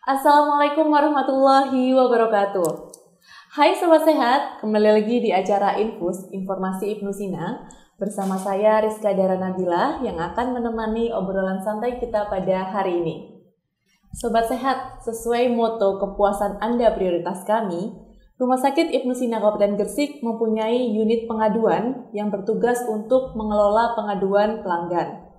Assalamualaikum warahmatullahi wabarakatuh. Hai Sobat Sehat, kembali lagi di acara Infus, Informasi Ibnu Sina. Bersama saya Rizka Dara Nabila yang akan menemani obrolan santai kita pada hari ini. Sobat Sehat, sesuai moto kepuasan Anda prioritas kami, Rumah Sakit Ibnu Sina Kabupaten Gresik mempunyai unit pengaduan yang bertugas untuk mengelola pengaduan pelanggan.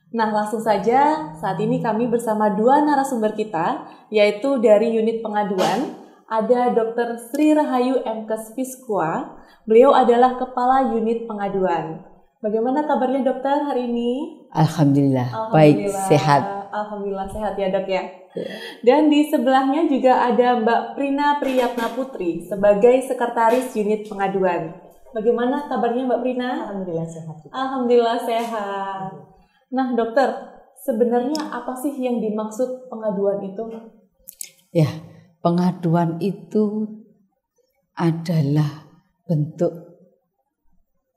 Nah, langsung saja saat ini kami bersama dua narasumber kita, yaitu dari unit pengaduan, ada Dr. Sri Rahayu MKes Fiskua. Beliau adalah Kepala Unit Pengaduan. Bagaimana kabarnya dokter hari ini? Alhamdulillah, baik, sehat. Alhamdulillah sehat ya dok ya. Dan di sebelahnya juga ada Mbak Prina Priyatna Putri sebagai Sekretaris Unit Pengaduan. Bagaimana kabarnya Mbak Prina? Alhamdulillah sehat. Alhamdulillah sehat. Nah dokter, sebenarnya apa sih yang dimaksud pengaduan itu? Ya, pengaduan itu adalah bentuk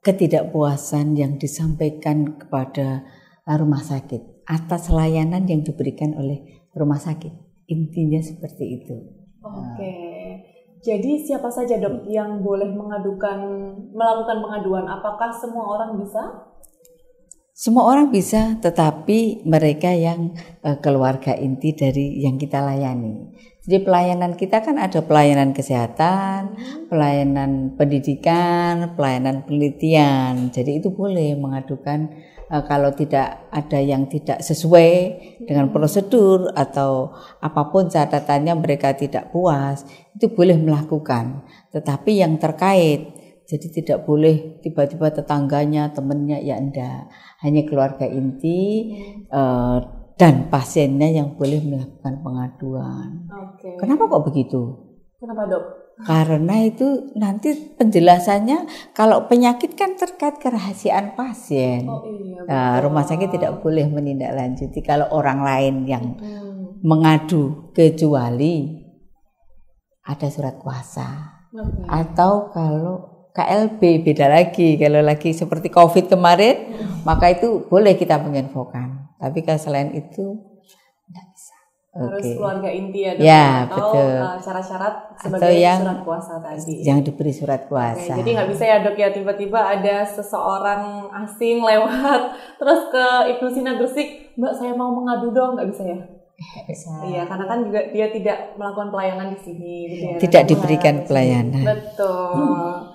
ketidakpuasan yang disampaikan kepada rumah sakit atas layanan yang diberikan oleh rumah sakit. Intinya seperti itu. Oke. Jadi siapa saja dok yang boleh melakukan pengaduan? Apakah semua orang bisa? Semua orang bisa, tetapi mereka yang keluarga inti dari yang kita layani. Jadi pelayanan kita kan ada pelayanan kesehatan, pelayanan pendidikan, pelayanan penelitian. Jadi itu boleh mengadukan kalau tidak ada yang tidak sesuai dengan prosedur atau apapun catatannya mereka tidak puas, itu boleh melakukan. Tetapi yang terkait, jadi tidak boleh tiba-tiba tetangganya, temannya, ya enggak. Hanya keluarga inti dan pasiennya yang boleh melakukan pengaduan. Oke. Kenapa kok begitu? Kenapa dok? Karena itu nanti penjelasannya kalau penyakit kan terkait kerahasiaan pasien. Oh iya. Nah, rumah sakit tidak boleh menindaklanjuti kalau orang lain yang mengadu kecuali ada surat kuasa. Okay. Atau kalau KLB beda lagi, kalau lagi seperti COVID kemarin, maka itu boleh kita menginfokan. Tapi kalau selain itu tidak bisa. Harus keluarga inti ya dok? Ya, atau betul. Syarat-syarat sebagai surat kuasa tadi. Yang diberi surat kuasa. Jadi nggak bisa ya dok ya tiba-tiba ada seseorang asing lewat terus ke Ibnu Sina Gresik, Mbak saya mau mengadu dong, nggak bisa ya? Bisa. Iya, karena kan juga dia tidak melakukan pelayanan di sini. Gitu ya, tidak diberikan pelayanan. Betul.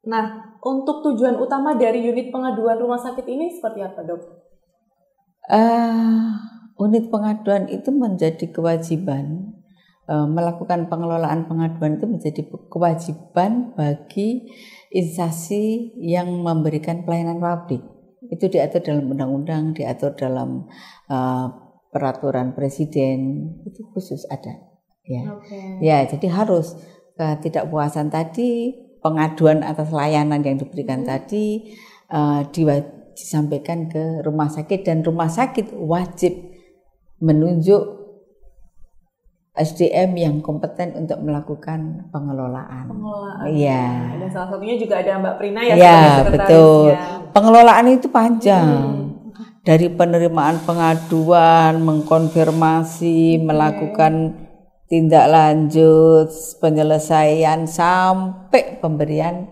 Nah, untuk tujuan utama dari unit pengaduan rumah sakit ini seperti apa, dok? Unit pengaduan itu menjadi kewajiban, melakukan pengelolaan pengaduan itu menjadi kewajiban bagi instansi yang memberikan pelayanan publik. Itu diatur dalam undang-undang, diatur dalam peraturan presiden, itu khusus ada. Ya, ya jadi harus ketidakpuasan tadi, pengaduan atas layanan yang diberikan tadi disampaikan ke rumah sakit dan rumah sakit wajib menunjuk SDM yang kompeten untuk melakukan pengelolaan. Iya. Dan salah satunya juga ada Mbak Prina ya. Ya betul. Pengelolaan itu panjang. Dari penerimaan pengaduan, mengkonfirmasi, melakukan tindak lanjut, penyelesaian sampai pemberian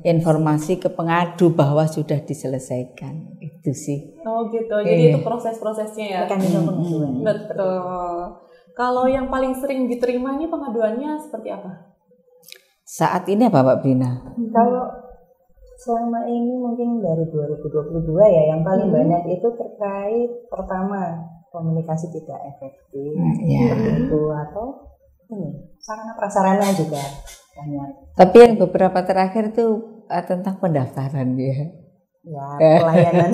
informasi ke pengadu bahwa sudah diselesaikan. Itu sih. Oh gitu. Jadi itu proses-prosesnya ya. Mekanisme pengaduan. Betul. Kalau yang paling sering diterima ini pengaduannya seperti apa? Saat ini apa Mbak Brina? Kalau selama ini mungkin dari 2022 ya yang paling banyak itu terkait pertama komunikasi tidak efektif, seperti itu, atau sarana prasarana juga banyak. Tapi yang beberapa terakhir itu tentang pendaftaran ya. Ya, pelayanan.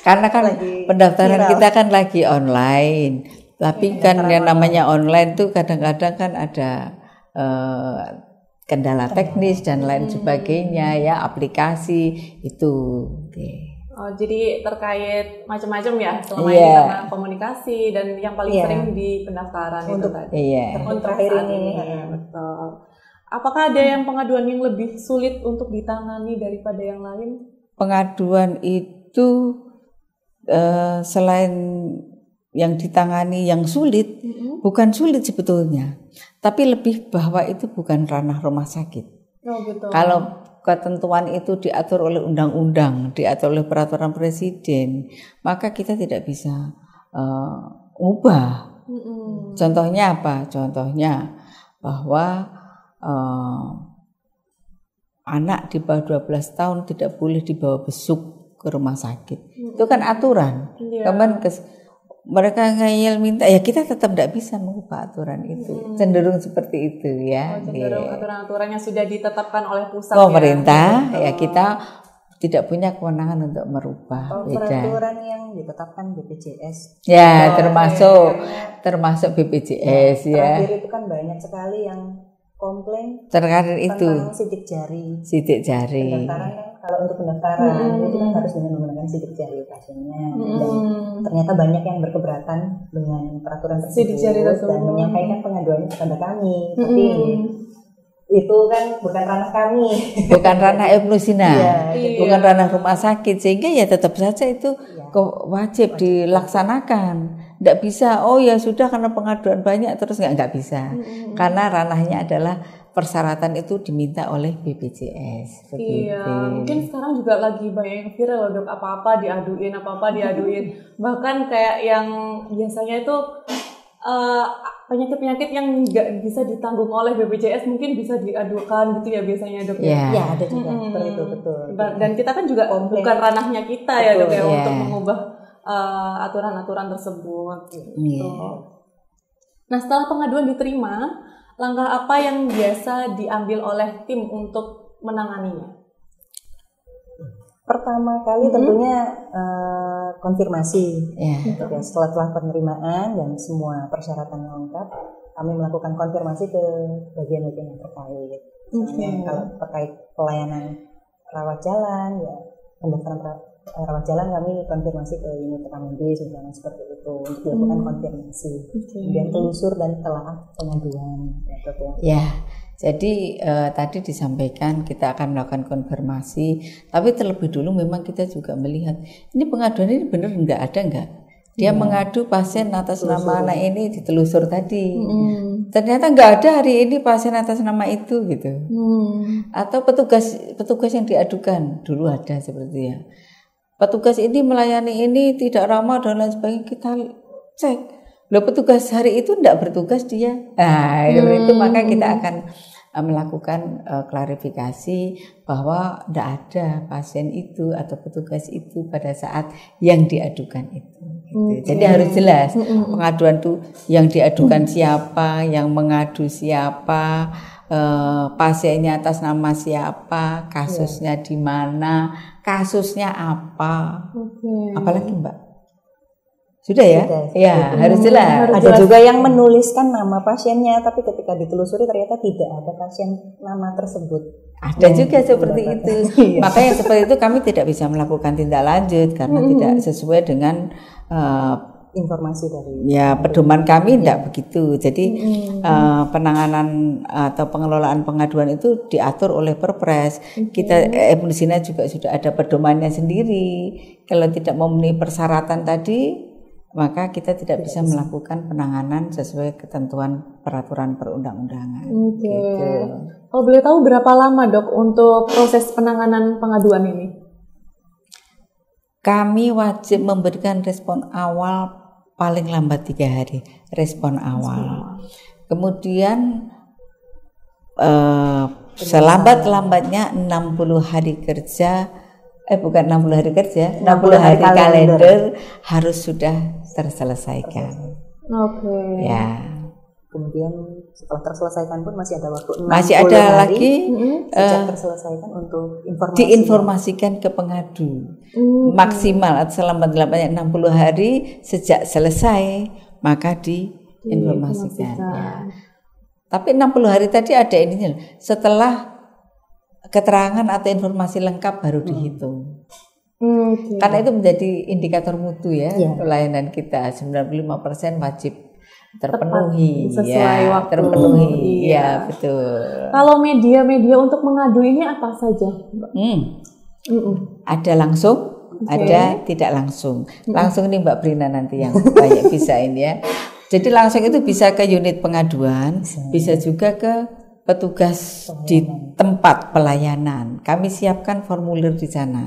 Karena kan pendaftaran viral. Kita kan lagi online. Tapi kan yang namanya online tuh kadang-kadang kan ada kendala teknis dan lain sebagainya ya, aplikasi itu. Oh, jadi terkait macam-macam ya selama ini karena komunikasi dan yang paling sering di pendaftaran untuk itu tadi. Untuk terakhir ini. Betul. Apakah ada yang pengaduan yang lebih sulit untuk ditangani daripada yang lain? Pengaduan itu selain yang ditangani yang sulit, bukan sulit sebetulnya, tapi lebih bahwa itu bukan ranah rumah sakit. Oh, gitu. Kalau ketentuan itu diatur oleh undang-undang, diatur oleh peraturan presiden, maka kita tidak bisa ubah. Contohnya apa? Contohnya bahwa anak di bawah 12 tahun tidak boleh dibawa besuk ke rumah sakit. Itu kan aturan. Kemenkes mereka ngeyel minta, ya kita tetap tidak bisa mengubah aturan itu. Cenderung seperti itu ya. Cenderung aturan-aturan yang sudah ditetapkan oleh pusat pemerintah ya kita tidak punya kewenangan untuk merubah. Peraturan yang ditetapkan BPJS. Ya, termasuk BPJS ya. Terakhir itu kan banyak sekali yang komplain terkait itu sidik jari. Pendaftaran kan, kalau untuk pendaftaran itu kan harus dengan menggunakan sidik jari pasiennya. Dan ternyata banyak yang berkeberatan dengan peraturan tersebut dan menyampaikan pengaduannya kepada kami. Tapi itu kan bukan ranah kami, bukan ranah Ibnusina, bukan ranah rumah sakit, sehingga ya tetap saja itu wajib dilaksanakan. Tidak bisa, oh ya sudah karena pengaduan banyak terus nggak bisa, karena ranahnya adalah persyaratan itu diminta oleh BPJS. Iya, mungkin sekarang juga lagi banyak yang viral loh dok, apa-apa diaduin, bahkan kayak yang biasanya itu penyakit-penyakit yang nggak bisa ditanggung oleh BPJS mungkin bisa diadukan gitu ya biasanya dok. Ya ada juga seperti itu, betul. Dan kita kan juga bukan ranahnya kita ya dok ya untuk mengubah aturan-aturan tersebut gitu. Nah setelah pengaduan diterima, langkah apa yang biasa diambil oleh tim untuk menanganinya? Pertama kali tentunya konfirmasi. Setelah penerimaan dan semua persyaratan lengkap, kami melakukan konfirmasi ke bagian-bagian yang terkait. Misalnya kalau terkait pelayanan rawat jalan, ya pendaftaran rawat jalan kami konfirmasi ke unit Kemendes misalnya seperti itu untuk dilakukan konfirmasi. Kemudian telusur dan telaah pengaduan. Ya. Jadi tadi disampaikan kita akan melakukan konfirmasi, tapi terlebih dulu memang kita juga melihat ini pengaduan ini benar ada enggak? Dia mengadu pasien atas nama anak ini, ditelusur tadi. Ternyata enggak ada hari ini pasien atas nama itu gitu. Atau petugas yang diadukan dulu ada seperti ya. Petugas ini melayani ini tidak ramah dan lain sebagainya, kita cek. Loh petugas hari itu tidak bertugas dia. Nah, itu maka kita akan melakukan klarifikasi bahwa tidak ada pasien itu atau petugas itu pada saat yang diadukan itu. Gitu. Jadi harus jelas pengaduan itu yang diadukan siapa, yang mengadu siapa, pasiennya atas nama siapa, kasusnya di mana, kasusnya apa. Apalagi Mbak? Sudah ya? Ya, harus jelas. Ada juga yang menuliskan nama pasiennya, tapi ketika ditelusuri ternyata tidak ada pasien nama tersebut. Ada juga seperti itu. Makanya seperti itu kami tidak bisa melakukan tindak lanjut karena tidak sesuai dengan informasi dari pedoman kami tidak begitu. Jadi penanganan atau pengelolaan pengaduan itu diatur oleh Perpres. Kita Ibnusina juga sudah ada pedomannya sendiri. Kalau tidak memenuhi persyaratan tadi, maka kita tidak bisa melakukan penanganan sesuai ketentuan peraturan perundang-undangan. Gitu. Kalau boleh tahu berapa lama dok untuk proses penanganan pengaduan ini? Kami wajib memberikan respon awal paling lambat 3 hari. Respon awal. Kemudian selambat-lambatnya 60 hari kerja. Bukan 60 hari kerja, 60 hari kalender harus sudah terselesaikan. Ya. Kemudian setelah terselesaikan pun masih ada waktu 60 masih ada hari lagi sejak terselesaikan untuk diinformasikan ke pengadu. Maksimal atau selambat-lambatnya 60 hari sejak selesai maka diinformasikan. Ya. Tapi 60 hari tadi ada ininya. Setelah keterangan atau informasi lengkap baru dihitung. Karena itu menjadi indikator mutu ya pelayanan kita 95% wajib terpenuhi. Sesuai waktu. Terpenuhi. Ya betul. Kalau media-media untuk mengadu ini apa saja? Ada langsung, ada tidak langsung. Langsung ini Mbak Brina nanti yang banyak bisa ini ya. Jadi langsung itu bisa ke unit pengaduan, bisa juga ke petugas di tempat pelayanan. Kami siapkan formulir di sana.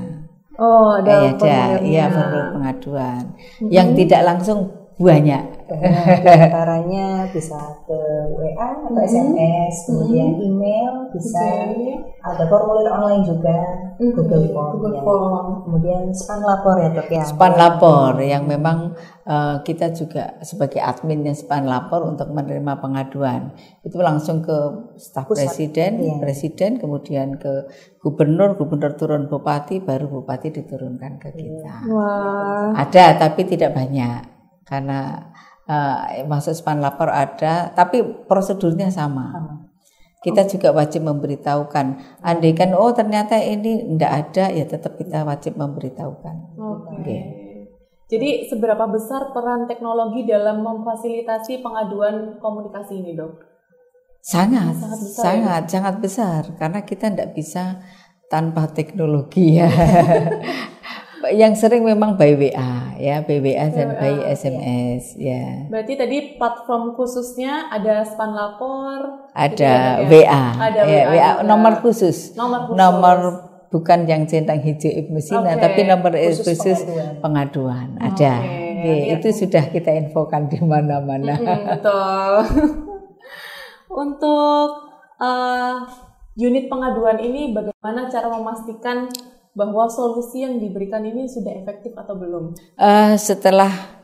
Oh, ada formulir pengaduan. Yang tidak langsung banyak. Antaranya bisa ke WA atau SMS, kemudian email, bisa ada formulir online juga, Google Form. Kemudian span lapor ya Dok ya. Span lapor yang memang kita juga sebagai adminnya span lapor untuk menerima pengaduan. Itu langsung ke staf presiden, kemudian ke gubernur turun bupati, baru bupati diturunkan ke kita. Wah. Ada tapi tidak banyak. Karena masuk span lapor ada, tapi prosedurnya sama. Kita juga wajib memberitahukan. Andaikan ternyata ini tidak ada, ya tetap kita wajib memberitahukan. Okay. Jadi seberapa besar peran teknologi dalam memfasilitasi pengaduan komunikasi ini, Dok? Sangat besar. Karena kita tidak bisa tanpa teknologi ya. Yang sering memang by WA ya, by WA dan by SMS ya. Berarti tadi platform khususnya ada span lapor, ada gitu WA, ada WA nomor khusus. Nomor bukan yang centang hijau Ibnu Sina, tapi nomor khusus pengaduan. Ada. Itu sudah kita infokan di mana-mana. Betul. Untuk unit pengaduan ini bagaimana cara memastikan bahwa solusi yang diberikan ini sudah efektif atau belum? Setelah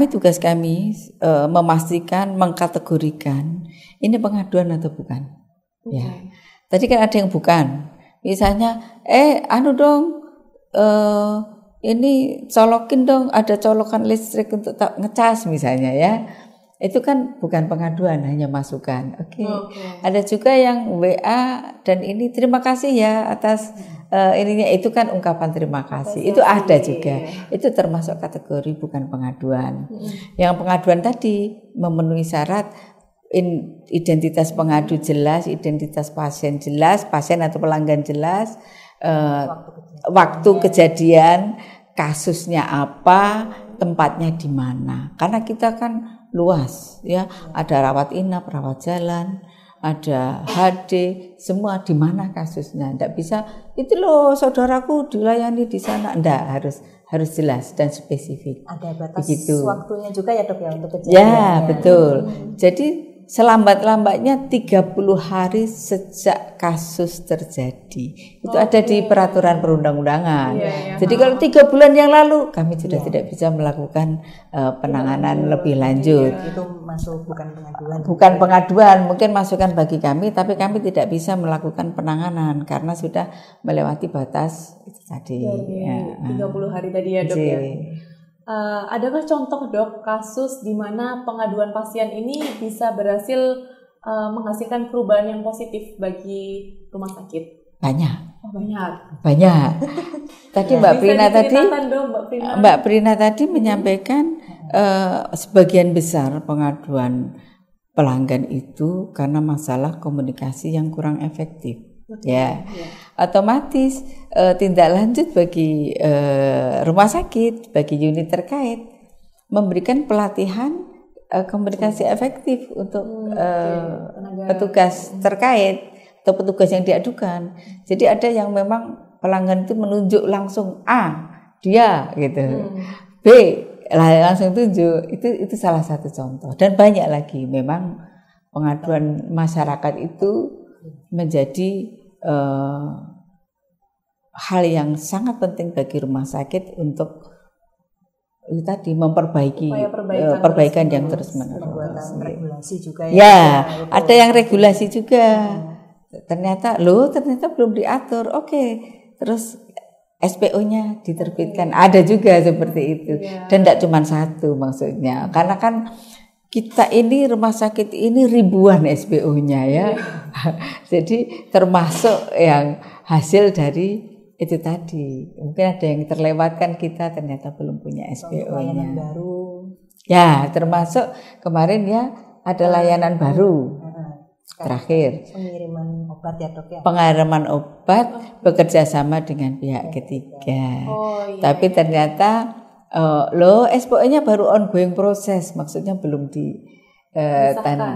tugas kami memastikan, mengkategorikan ini pengaduan atau bukan. Ya. Tadi kan ada yang bukan. Misalnya, ini colokin dong, ada colokan listrik untuk ngecas misalnya ya. Itu kan bukan pengaduan, hanya masukan. Oke. Ada juga yang WA dan ini terima kasih ya atas ininya, itu kan ungkapan terima kasih. Itu ada juga. Itu termasuk kategori bukan pengaduan. Yang pengaduan tadi memenuhi syarat identitas pengadu jelas, identitas pasien jelas, pasien atau pelanggan jelas, waktu kejadian, kasusnya apa, tempatnya di mana. Karena kita kan luas ya, ada rawat inap, rawat jalan, ada HD, semua di mana kasusnya. Tidak bisa itu loh saudaraku dilayani di sana. Tidak, harus jelas dan spesifik. Ada batas begitu. Waktunya juga ya Dok ya untuk kejadian. Ya, betul. Jadi selambat-lambatnya 30 hari sejak kasus terjadi. Itu ada di peraturan perundang-undangan. Jadi kalau 3 bulan yang lalu kami sudah tidak bisa melakukan penanganan lebih lanjut. Itu masuk bukan pengaduan. Bukan pengaduan, mungkin masukan bagi kami, tapi kami tidak bisa melakukan penanganan karena sudah melewati batas itu tadi. 30 hari tadi ya Dok ya. Adakah contoh Dok kasus di mana pengaduan pasien ini bisa berhasil menghasilkan perubahan yang positif bagi rumah sakit? Banyak. Banyak. Tadi Mbak Prina tadi menyampaikan sebagian besar pengaduan pelanggan itu karena masalah komunikasi yang kurang efektif. Otomatis tindak lanjut bagi rumah sakit, bagi unit terkait memberikan pelatihan komunikasi efektif untuk petugas terkait atau petugas yang diadukan. Jadi ada yang memang pelanggan itu menunjuk langsung dia gitu, B langsung tunjuk. Itu salah satu contoh dan banyak lagi. Memang pengaduan masyarakat itu menjadi hal yang sangat penting bagi rumah sakit untuk tadi memperbaiki perbaikan yang terus-menerus. Regulasi juga ada yang regulasi juga. Ternyata belum diatur. Terus SPO-nya diterbitkan. Ada juga seperti itu. Dan tidak cuma satu maksudnya. Karena kan kita ini rumah sakit ini ribuan SPO-nya ya. Jadi termasuk yang hasil dari itu tadi. Mungkin ada yang terlewatkan, kita ternyata belum punya SPO-nya. Baru. Ya, termasuk kemarin ya ada layanan baru. terakhir. Pengiriman obat ya dok ya. Pengiriman obat bekerja sama dengan pihak ketiga. Tapi ternyata SPO-nya baru ongoing proses, maksudnya belum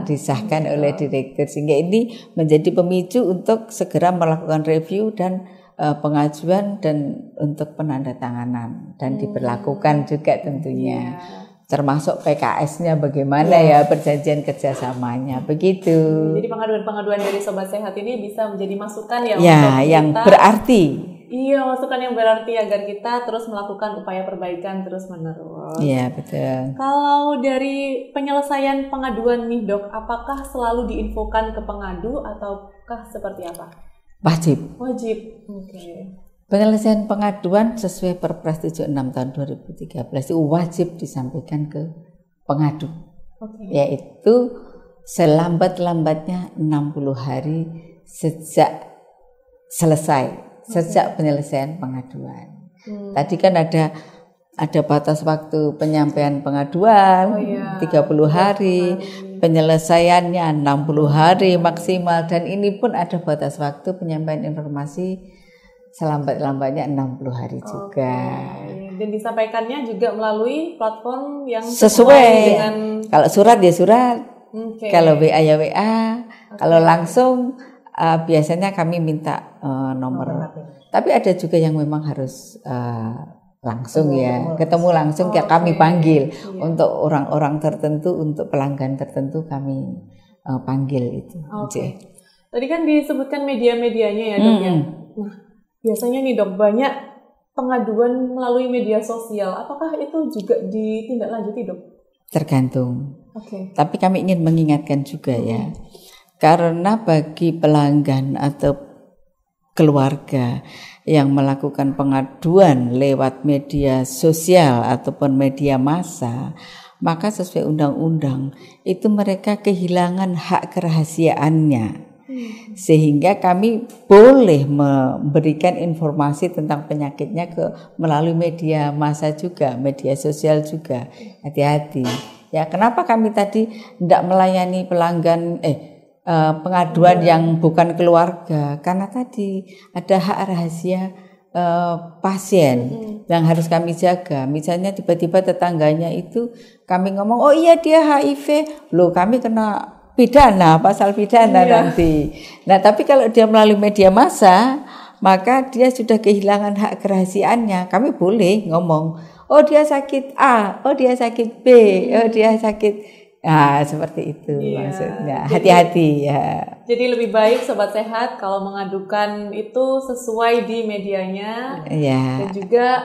disahkan oleh direktur, sehingga ini menjadi pemicu untuk segera melakukan review dan pengajuan dan untuk penandatanganan dan diberlakukan juga tentunya, termasuk PKS-nya bagaimana ya perjanjian kerjasamanya begitu. Jadi pengaduan-pengaduan dari Sobat Sehat ini bisa menjadi masukan ya untuk yang kita, berarti. Iya, masukan yang berarti agar kita terus melakukan upaya perbaikan terus menerus. Iya betul. Kalau dari penyelesaian pengaduan nih dok, apakah selalu diinfokan ke pengadu ataukah seperti apa? Wajib. Oke. Penyelesaian pengaduan sesuai Perpres 76 tahun 2013 itu wajib disampaikan ke pengadu. Yaitu selambat-lambatnya 60 hari sejak penyelesaian pengaduan. Tadi kan ada batas waktu penyampaian pengaduan 30 hari. Penyelesaiannya 60 hari maksimal, dan ini pun ada batas waktu penyampaian informasi selambat-lambatnya 60 hari juga. Dan disampaikannya juga melalui platform yang sesuai dengan, kalau surat ya surat, kalau WA ya WA, kalau langsung biasanya kami minta nomor. Tapi ada juga yang memang harus langsung ketemu langsung kami panggil untuk orang-orang tertentu, untuk pelanggan tertentu kami panggil itu. Tadi kan disebutkan media-medianya ya dok ya. Nah biasanya nih dok banyak pengaduan melalui media sosial. Apakah itu juga ditindaklanjuti dok? Tergantung. Tapi kami ingin mengingatkan juga ya, karena bagi pelanggan atau keluarga yang melakukan pengaduan lewat media sosial ataupun media massa, maka sesuai undang-undang itu mereka kehilangan hak kerahasiaannya. Sehingga kami boleh memberikan informasi tentang penyakitnya melalui media massa juga, media sosial juga. Hati-hati. Ya, kenapa kami tadi tidak melayani pelanggan pengaduan yang bukan keluarga, karena tadi ada hak rahasia pasien yang harus kami jaga. Misalnya tiba-tiba tetangganya itu kami ngomong, oh iya dia HIV, loh kami kena pidana, pasal pidana nanti. Nah tapi kalau dia melalui media massa, maka dia sudah kehilangan hak kerahasiaannya. Kami boleh ngomong, oh dia sakit A, oh dia sakit B, oh dia sakit. Nah, seperti itu maksudnya. Hati-hati ya. Jadi lebih baik Sobat Sehat kalau mengadukan itu sesuai di medianya. Dan juga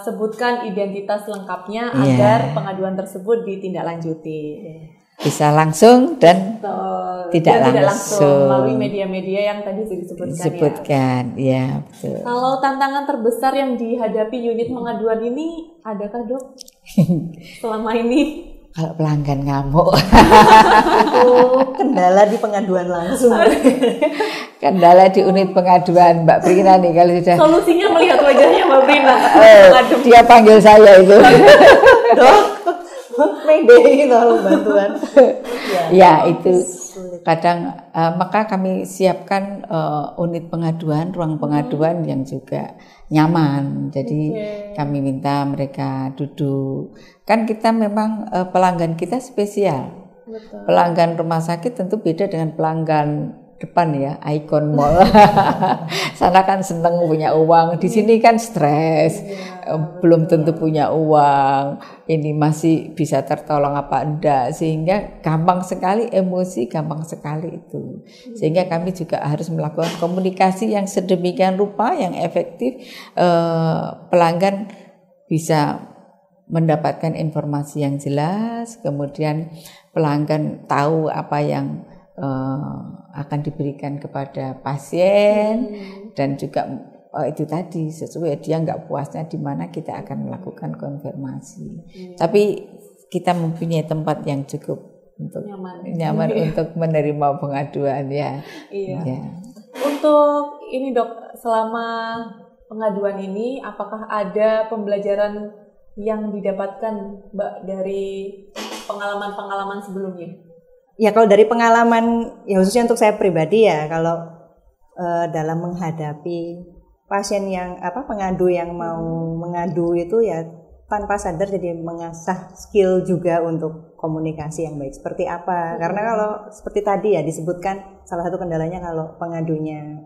sebutkan identitas lengkapnya agar pengaduan tersebut ditindaklanjuti. Bisa langsung dan tidak langsung melalui media-media yang tadi disebutkan. Ya, betul. Kalau tantangan terbesar yang dihadapi unit pengaduan ini adakah dok selama ini? Kalau pelanggan ngamuk itu kendala di pengaduan langsung. Kendala di unit pengaduan Mbak Prina nih kalau sudah. Solusinya melihat wajahnya Mbak Prina. Dia panggil saya itu. Dok, mending tolong bantuan. Ya itu kadang maka kami siapkan unit pengaduan, ruang pengaduan yang juga nyaman. Jadi kami minta mereka duduk. Kan kita memang pelanggan kita spesial. Betul. Pelanggan rumah sakit tentu beda dengan pelanggan depan ya, Icon Mall. Sana kan seneng punya uang, di sini kan stres, belum tentu punya uang, ini masih bisa tertolong apa enggak, sehingga gampang sekali emosi, gampang sekali itu. Sehingga kami juga harus melakukan komunikasi yang sedemikian rupa, yang efektif, pelanggan bisa mendapatkan informasi yang jelas, kemudian pelanggan tahu apa yang akan diberikan kepada pasien, dan juga itu tadi sesuai dia nggak puasnya di mana kita akan melakukan konfirmasi. Tapi kita mempunyai tempat yang cukup untuk nyaman untuk menerima pengaduan ya. Untuk ini dok, selama pengaduan ini apakah ada pembelajaran yang didapatkan Mbak dari pengalaman-pengalaman sebelumnya? ya kalau dari pengalaman ya khususnya untuk saya pribadi ya, kalau dalam menghadapi pasien yang pengadu yang mau mengadu itu ya tanpa sadar jadi mengasah skill juga untuk komunikasi yang baik seperti apa. Karena kalau seperti tadi ya disebutkan salah satu kendalanya kalau pengadunya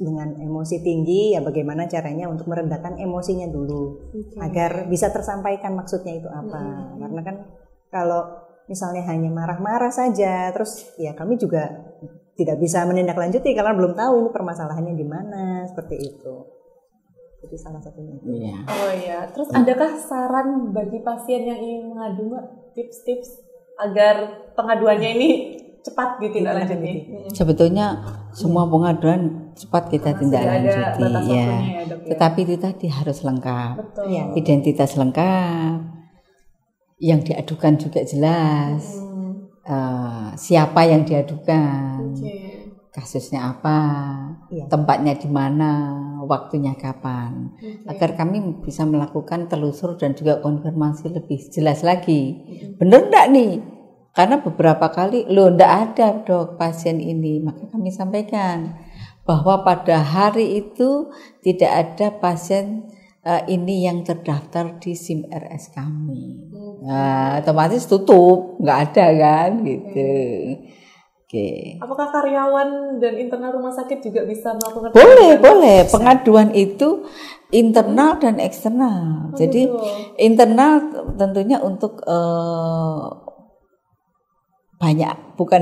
dengan emosi tinggi, ya bagaimana caranya untuk meredakan emosinya dulu agar bisa tersampaikan maksudnya itu apa. Karena kan kalau misalnya hanya marah-marah saja, terus ya kami juga tidak bisa menindaklanjuti karena belum tahu ini permasalahannya di mana, seperti itu. Jadi salah satunya itu. Oh iya, terus adakah saran bagi pasien yang ingin mengadu, Mbak? Tips-tips agar pengaduannya ini cepat ditindaklanjuti? Sebetulnya semua pengaduan cepat kita tindak lanjuti ya. Tetapi itu tadi harus lengkap. Betul. Ya. Identitas lengkap, yang diadukan juga jelas, siapa yang diadukan, kasusnya apa, tempatnya di mana, waktunya kapan, agar kami bisa melakukan telusur dan juga konfirmasi lebih jelas lagi. Benar enggak nih? Karena beberapa kali enggak ada dok pasien ini, maka kami sampaikan bahwa pada hari itu tidak ada pasien ini yang terdaftar di SIM RS kami. Nah, otomatis tutup, nggak ada kan gitu. Oke. Apakah karyawan dan internal rumah sakit juga bisa melakukan? Boleh. Pengaduan itu internal dan eksternal. Jadi internal tentunya untuk banyak, bukan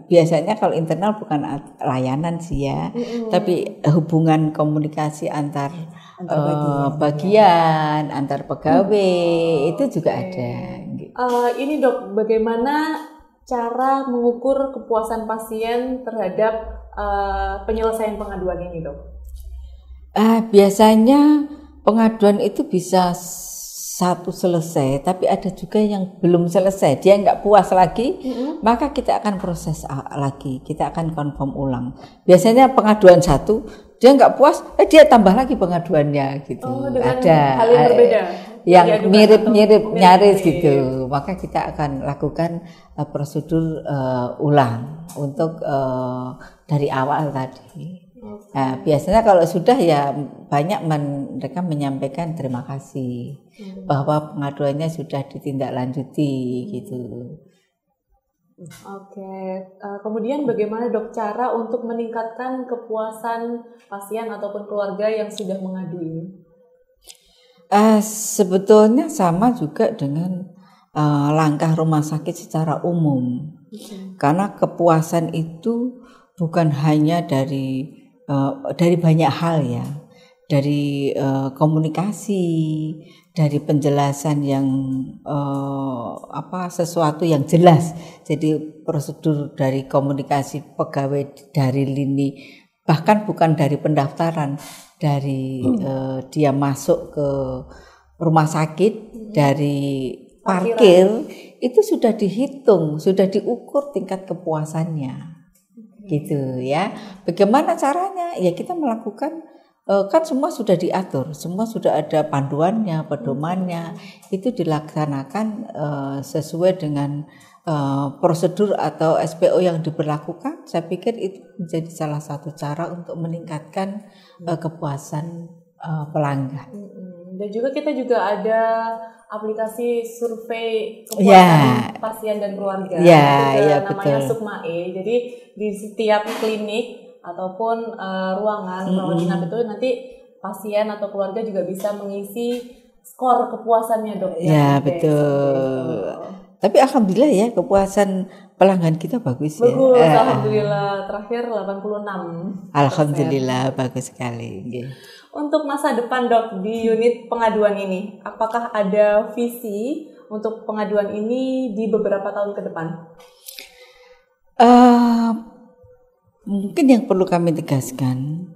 biasanya kalau internal bukan layanan sih ya, tapi hubungan komunikasi antar bagian, antar pegawai itu juga ada. Ini dok, bagaimana cara mengukur kepuasan pasien terhadap penyelesaian pengaduan ini dok? Biasanya pengaduan itu bisa satu selesai, tapi ada juga yang belum selesai, dia nggak puas lagi, maka kita akan proses lagi, kita akan confirm ulang. Biasanya pengaduan satu, dia nggak puas, dia tambah lagi pengaduannya gitu. Ada hal yang berbeda, yang mirip-mirip nyaris gitu, maka kita akan lakukan prosedur ulang untuk dari awal tadi. Nah, biasanya kalau sudah ya banyak mereka menyampaikan terima kasih bahwa pengaduannya sudah ditindaklanjuti gitu. Oke, kemudian bagaimana dok cara untuk meningkatkan kepuasan pasien ataupun keluarga yang sudah mengadu ini? Sebetulnya sama juga dengan langkah rumah sakit secara umum, karena kepuasan itu bukan hanya dari banyak hal ya, dari komunikasi, dari penjelasan yang sesuatu yang jelas. Jadi prosedur dari komunikasi pegawai dari lini, bahkan bukan dari pendaftaran, dari dia masuk ke rumah sakit, dari parkir, itu sudah dihitung, sudah diukur tingkat kepuasannya. Gitu ya. Bagaimana caranya? Ya kita melakukan kan semua sudah diatur, semua sudah ada panduannya, pedomannya. Itu dilaksanakan sesuai dengan prosedur atau SPO yang diberlakukan. Saya pikir itu menjadi salah satu cara untuk meningkatkan kepuasan pelanggan. Dan juga kita juga ada aplikasi survei kepuasan pasien dan keluarga. Namanya betul. Sukma-E. Jadi di setiap klinik ataupun ruangan rawat inap itu nanti pasien atau keluarga juga bisa mengisi skor kepuasannya dok. Ya betul. Tapi alhamdulillah ya kepuasan pelanggan kita bagus ya. Bagus, alhamdulillah. Terakhir 86%. Alhamdulillah bagus sekali. Untuk masa depan dok di unit pengaduan ini, apakah ada visi untuk pengaduan ini di beberapa tahun ke depan? Mungkin yang perlu kami tegaskan,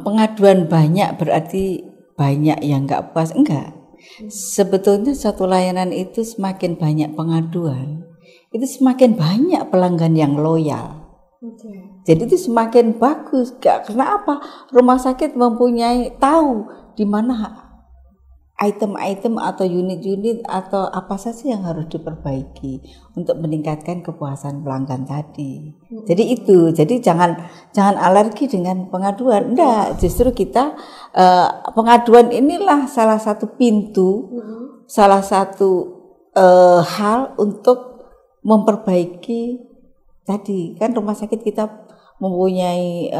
pengaduan banyak berarti banyak yang nggak puas, enggak. Sebetulnya satu layanan itu semakin banyak pengaduan, itu semakin banyak pelanggan yang loyal. Jadi itu semakin bagus. Karena apa? Rumah sakit mempunyai tahu di mana item-item atau unit-unit atau apa saja yang harus diperbaiki untuk meningkatkan kepuasan pelanggan tadi. Jadi itu, jadi jangan alergi dengan pengaduan. Enggak, justru kita pengaduan inilah salah satu pintu, salah satu hal untuk memperbaiki tadi. Kan rumah sakit kita mempunyai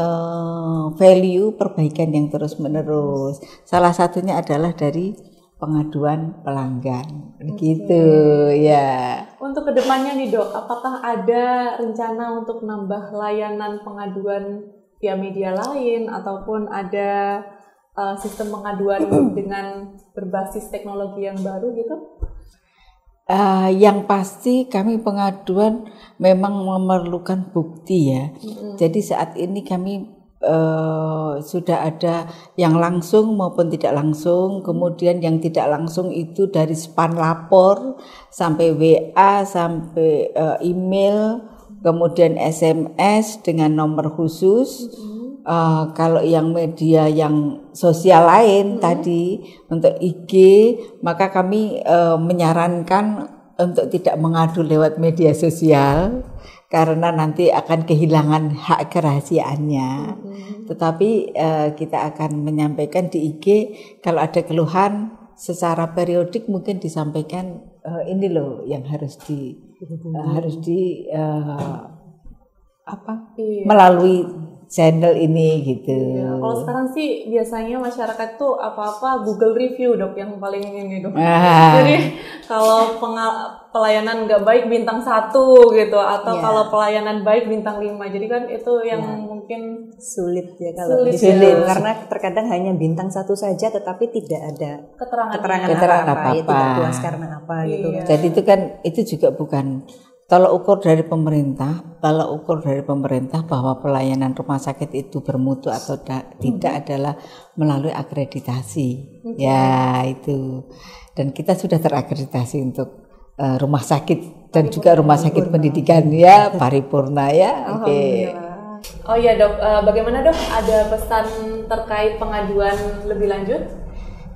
value perbaikan yang terus-menerus. Salah satunya adalah dari pengaduan pelanggan, gitu ya. Untuk kedepannya nih Dok, apakah ada rencana untuk nambah layanan pengaduan via media lain ataupun ada sistem pengaduan dengan berbasis teknologi yang baru gitu? Yang pasti kami pengaduan memang memerlukan bukti ya. Jadi saat ini kami sudah ada yang langsung maupun tidak langsung, kemudian yang tidak langsung itu dari span lapor sampai WA sampai email, kemudian SMS dengan nomor khusus. Kalau yang media yang sosial lain tadi untuk IG, maka kami menyarankan untuk tidak mengadu lewat media sosial karena nanti akan kehilangan hak kerahasiaannya. Tetapi kita akan menyampaikan di IG kalau ada keluhan secara periodik mungkin disampaikan ini loh yang harus melalui channel ini gitu. Ya, kalau sekarang sih biasanya masyarakat tuh apa-apa Google review Dok yang paling ini Dok. Jadi kalau pelayanan nggak baik bintang 1 gitu atau kalau pelayanan baik bintang 5. Jadi kan itu yang mungkin sulit ya kalau sulit karena terkadang hanya bintang 1 saja tetapi tidak ada keterangan apa-apa. Ya, tidak puas karena apa gitu. Jadi itu kan itu juga bukan tolak ukur dari pemerintah bahwa pelayanan rumah sakit itu bermutu atau tidak adalah melalui akreditasi. Ya, itu. Dan kita sudah terakreditasi untuk rumah sakit dan juga rumah sakit pendidikan ya, paripurna ya. Oke. Oh iya Dok, bagaimana Dok? Ada pesan terkait pengaduan lebih lanjut?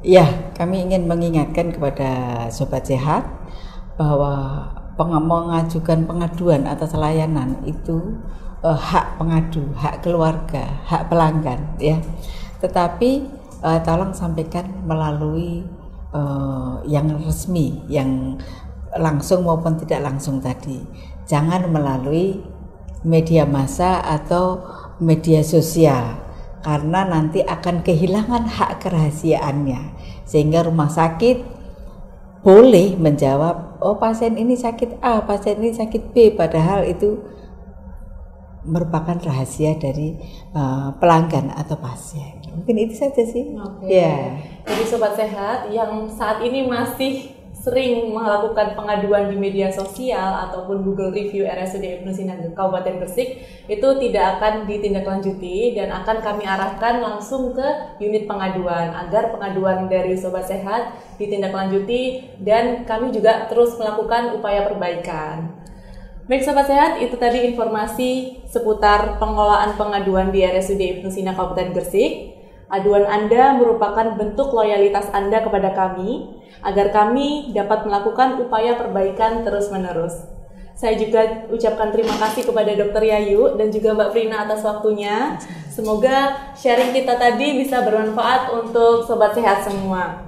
Ya, kami ingin mengingatkan kepada Sobat Sehat bahwa mengajukan pengaduan atas layanan itu hak pengadu, hak keluarga, hak pelanggan ya. Tetapi tolong sampaikan melalui yang resmi, yang langsung maupun tidak langsung tadi. Jangan melalui media massa atau media sosial karena nanti akan kehilangan hak kerahasiaannya sehingga rumah sakit boleh menjawab, oh pasien ini sakit A, pasien ini sakit B, padahal itu merupakan rahasia dari pelanggan atau pasien. Mungkin itu saja sih. Ya. Jadi Sobat Sehat yang saat ini masih sering melakukan pengaduan di media sosial ataupun Google Review RSUD Ibnu Sina Kabupaten Gresik itu tidak akan ditindaklanjuti dan akan kami arahkan langsung ke unit pengaduan agar pengaduan dari Sobat Sehat ditindaklanjuti dan kami juga terus melakukan upaya perbaikan. Baik Sobat Sehat, itu tadi informasi seputar pengelolaan pengaduan di RSUD Ibnu Sina Kabupaten Gresik. Aduan Anda merupakan bentuk loyalitas Anda kepada kami agar kami dapat melakukan upaya perbaikan terus-menerus. Saya juga ucapkan terima kasih kepada Dr. Yayu dan juga Mbak Prina atas waktunya. Semoga sharing kita tadi bisa bermanfaat untuk Sobat Sehat semua.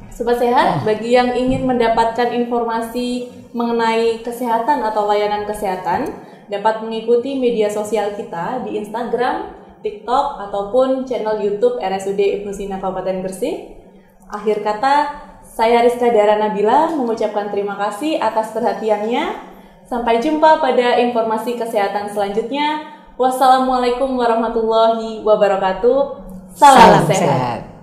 Sobat Sehat, bagi yang ingin mendapatkan informasi mengenai kesehatan atau layanan kesehatan, dapat mengikuti media sosial kita di Instagram, TikTok, ataupun channel YouTube RSUD Ibnu Sina Kabupaten Gresik. Akhir kata, saya Rizka Dara Nabila mengucapkan terima kasih atas perhatiannya. Sampai jumpa pada informasi kesehatan selanjutnya. Wassalamualaikum warahmatullahi wabarakatuh. Salam sehat.